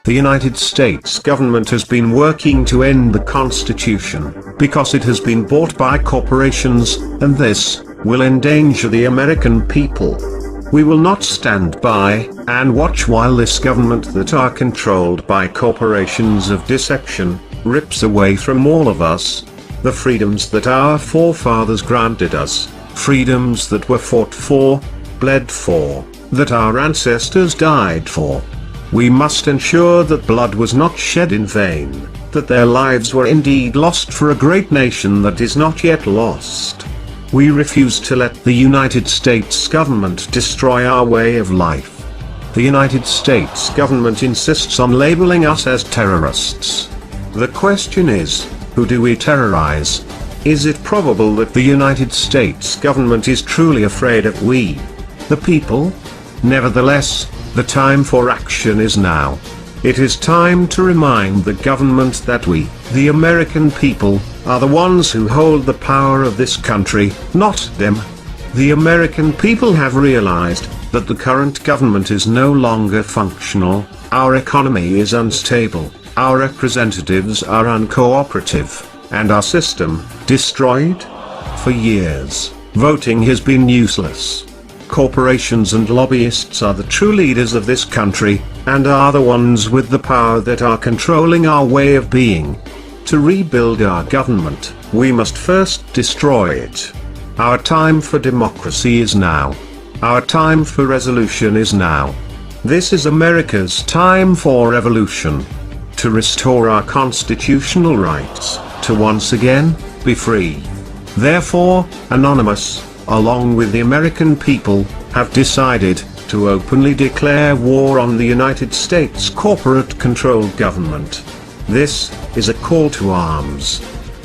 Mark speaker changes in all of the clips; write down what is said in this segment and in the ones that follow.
Speaker 1: The United States government has been working to end the Constitution, because it has been bought by corporations, and this will endanger the American people. We will not stand by and watch while this government that are controlled by corporations of deception rips away from all of us the freedoms that our forefathers granted us, freedoms that were fought for, bled for, that our ancestors died for. We must ensure that blood was not shed in vain, that their lives were indeed lost for a great nation that is not yet lost. We refuse to let the United States government destroy our way of life. The United States government insists on labeling us as terrorists. The question is, who do we terrorize? Is it probable that the United States government is truly afraid of we, the people? Nevertheless, the time for action is now. It is time to remind the government that we, the American people, are the ones who hold the power of this country, not them. The American people have realized that the current government is no longer functional, our economy is unstable, our representatives are uncooperative, and our system, destroyed? For years, voting has been useless. Corporations and lobbyists are the true leaders of this country, and are the ones with the power that are controlling our way of being. To rebuild our government, we must first destroy it. Our time for democracy is now. Our time for resolution is now. This is America's time for revolution. To restore our constitutional rights, to once again be free. Therefore, Anonymous, along with the American people, have decided to openly declare war on the United States corporate-controlled government. This is a call to arms.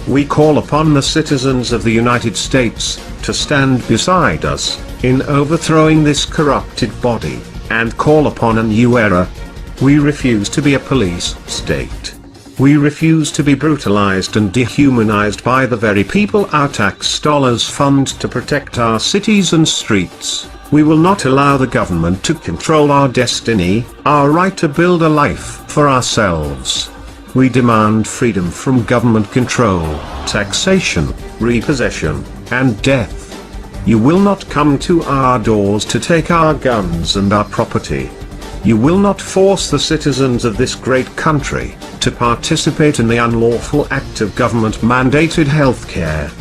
Speaker 1: We call upon the citizens of the United States to stand beside us in overthrowing this corrupted body, and call upon a new era. We refuse to be a police state. We refuse to be brutalized and dehumanized by the very people our tax dollars fund to protect our cities and streets. We will not allow the government to control our destiny, our right to build a life for ourselves. We demand freedom from government control, taxation, repossession, and death. You will not come to our doors to take our guns and our property. You will not force the citizens of this great country to participate in the unlawful act of government-mandated healthcare.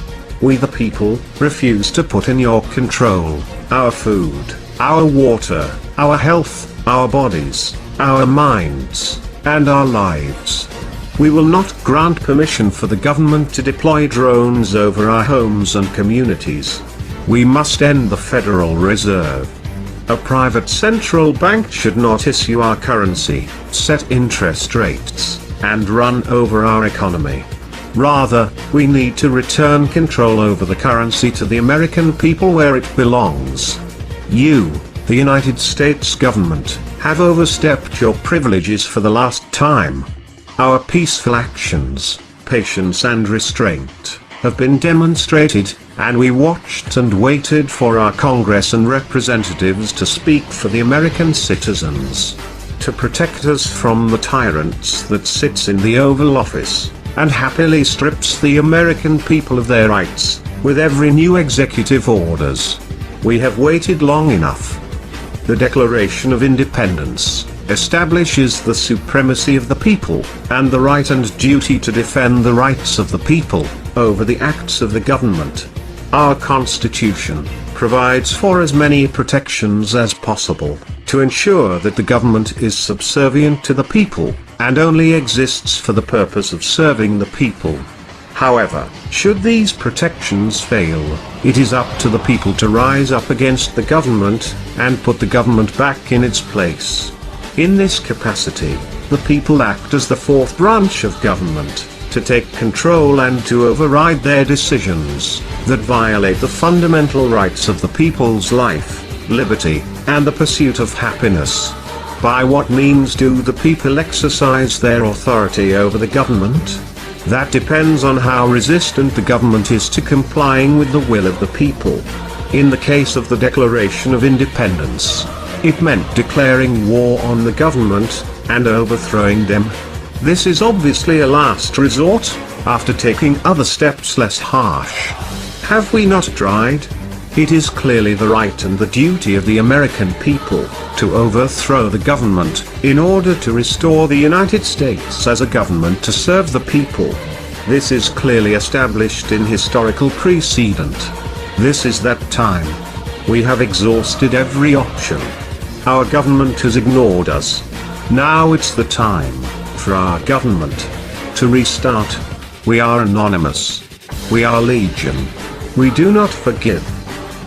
Speaker 1: We the people refuse to put in your control our food, our water, our health, our bodies, our minds, and our lives. We will not grant permission for the government to deploy drones over our homes and communities. We must end the Federal Reserve. A private central bank should not issue our currency, set interest rates, and run over our economy. Rather, we need to return control over the currency to the American people where it belongs. You, the United States government, have overstepped your privileges for the last time. Our peaceful actions, patience and restraint, have been demonstrated, and we watched and waited for our Congress and representatives to speak for the American citizens, to protect us from the tyrants that sits in the Oval Office, and happily strips the American people of their rights, with every new executive orders. We have waited long enough. The Declaration of Independence establishes the supremacy of the people, and the right and duty to defend the rights of the people over the acts of the government. Our Constitution provides for as many protections as possible, to ensure that the government is subservient to the people, and only exists for the purpose of serving the people. However, should these protections fail, it is up to the people to rise up against the government, and put the government back in its place. In this capacity, the people act as the fourth branch of government, to take control and to override their decisions that violate the fundamental rights of the people's life, liberty, and the pursuit of happiness. By what means do the people exercise their authority over the government? That depends on how resistant the government is to complying with the will of the people. In the case of the Declaration of Independence, It meant declaring war on the government, and overthrowing them. This is obviously a last resort, after taking other steps less harsh. Have we not tried? It is clearly the right and the duty of the American people to overthrow the government, in order to restore the United States as a government to serve the people. This is clearly established in historical precedent. This is that time. We have exhausted every option. Our government has ignored us. Now it's the time for our government to restart. We are anonymous. We are legion. We do not forgive.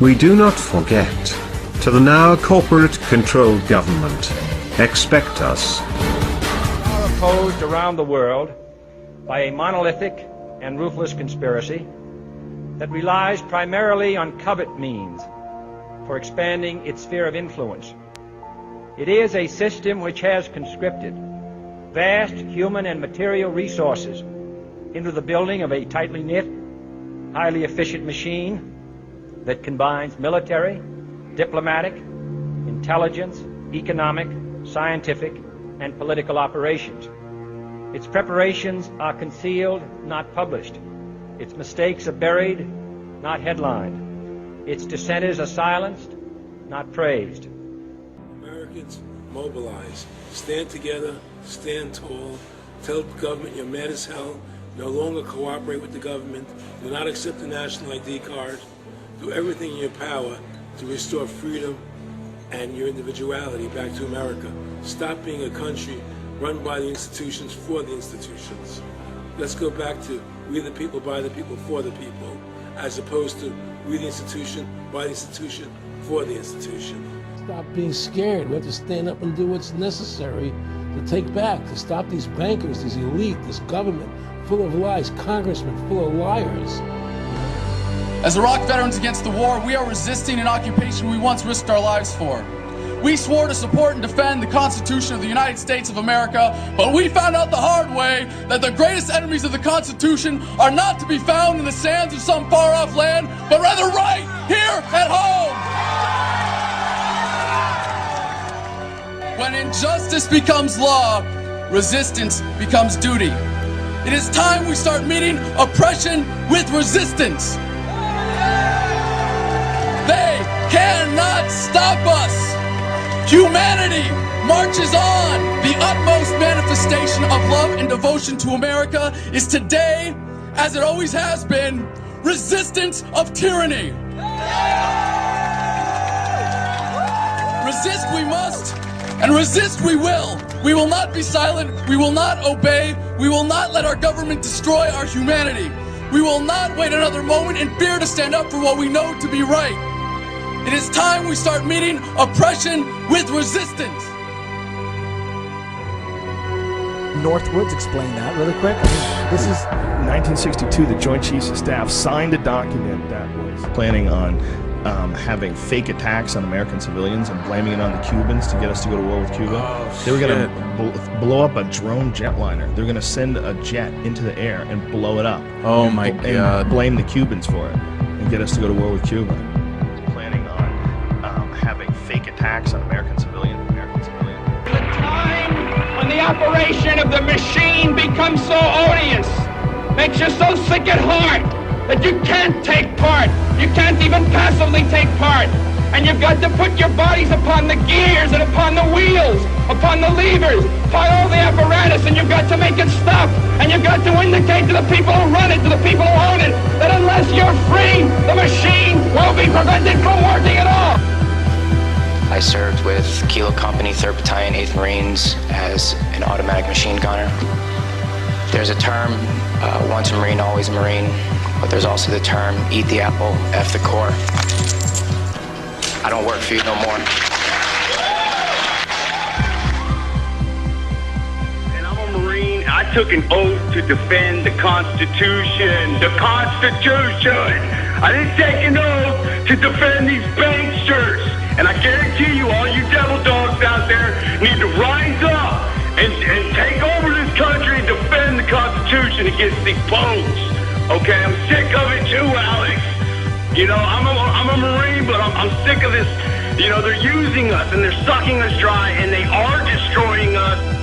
Speaker 1: We do not forget. To the now corporate-controlled government, expect us.
Speaker 2: Are opposed around the world by a monolithic and ruthless conspiracy that relies primarily on covert means for expanding its sphere of influence. It is a system which has conscripted vast human and material resources into the building of a tightly knit, highly efficient machine that combines military, diplomatic, intelligence, economic, scientific, and political operations. Its preparations are concealed, not published. Its mistakes are buried, not headlined. Its dissenters are silenced, not praised.
Speaker 3: Americans, mobilize. Stand together, stand tall. Tell the government you're mad as hell. No longer cooperate with the government. Do not accept the national ID card. Do everything in your power to restore freedom and your individuality back to America. Stop being a country run by the institutions for the institutions. Let's go back to we the people, by the people, for the people, as opposed to we the institution, by the institution, for the institution.
Speaker 4: Stop being scared. We have to stand up and do what's necessary to take back, to stop these bankers, this elite, this government full of lies, congressmen full of liars.
Speaker 5: As Iraq Veterans Against the War, we are resisting an occupation we once risked our lives for. We swore to support and defend the Constitution of the United States of America, but we found out the hard way that the greatest enemies of the Constitution are not to be found in the sands of some far-off land, but rather right here at home. When injustice becomes law, resistance becomes duty. It is time we start meeting oppression with resistance. They cannot stop us. Humanity marches on. The utmost manifestation of love and devotion to America is today, as it always has been, resistance of tyranny. Resist we must, and resist we will. We will not be silent. We will not obey. We will not let our government destroy our humanity. We will not wait another moment in fear to stand up for what we know to be right. It is time we start meeting oppression with resistance.
Speaker 6: Northwoods, explain that really quick. I mean, this is 1962. The Joint Chiefs of Staff signed a document that was planning on having fake attacks on American civilians and blaming it on the Cubans to get us to go to war with Cuba. They were going to blow up a drone jetliner. They're going to send a jet into the air and blow it up.
Speaker 7: Oh my God!
Speaker 6: And blame the Cubans for it and get us to go to war with Cuba. Planning on having fake attacks on American civilians.
Speaker 8: The time when the operation of the machine becomes so odious, makes you so sick at heart that you can't take part. You can't even passively take part. And you've got to put your bodies upon the gears and upon the wheels, upon the levers, upon all the apparatus, and you've got to make it stop. And you've got to indicate to the people who run it, to the people who own it, that unless you're free, the machine will be prevented from working at all.
Speaker 9: I served with Kilo Company, 3rd Battalion, 8th Marines as an automatic machine gunner. There's a term, once a Marine, always a Marine, but there's also the term, eat the apple, F the Corps. I don't work for you no more.
Speaker 10: And I'm a Marine. I took an oath to defend the Constitution. The Constitution! I didn't take an oath to defend these banksters. And I guarantee you, all you devil dogs out there need to rise up and take over this country and defend the Constitution against these punks. Okay, I'm sick of it too, Alex. You know, I'm a Marine, but I'm sick of this You know, they're using us and they're sucking us dry and they are destroying us.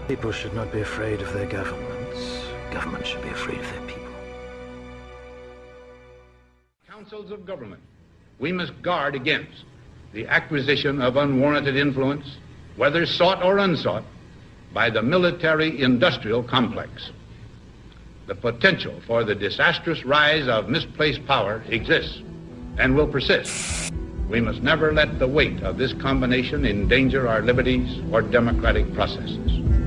Speaker 7: People should not be afraid of their governments. Governments should be afraid of their people.
Speaker 11: Councils of government, we must guard against the acquisition of unwarranted influence, whether sought or unsought, by the military-industrial complex. The potential for the disastrous rise of misplaced power exists and will persist. We must never let the weight of this combination endanger our liberties or democratic processes.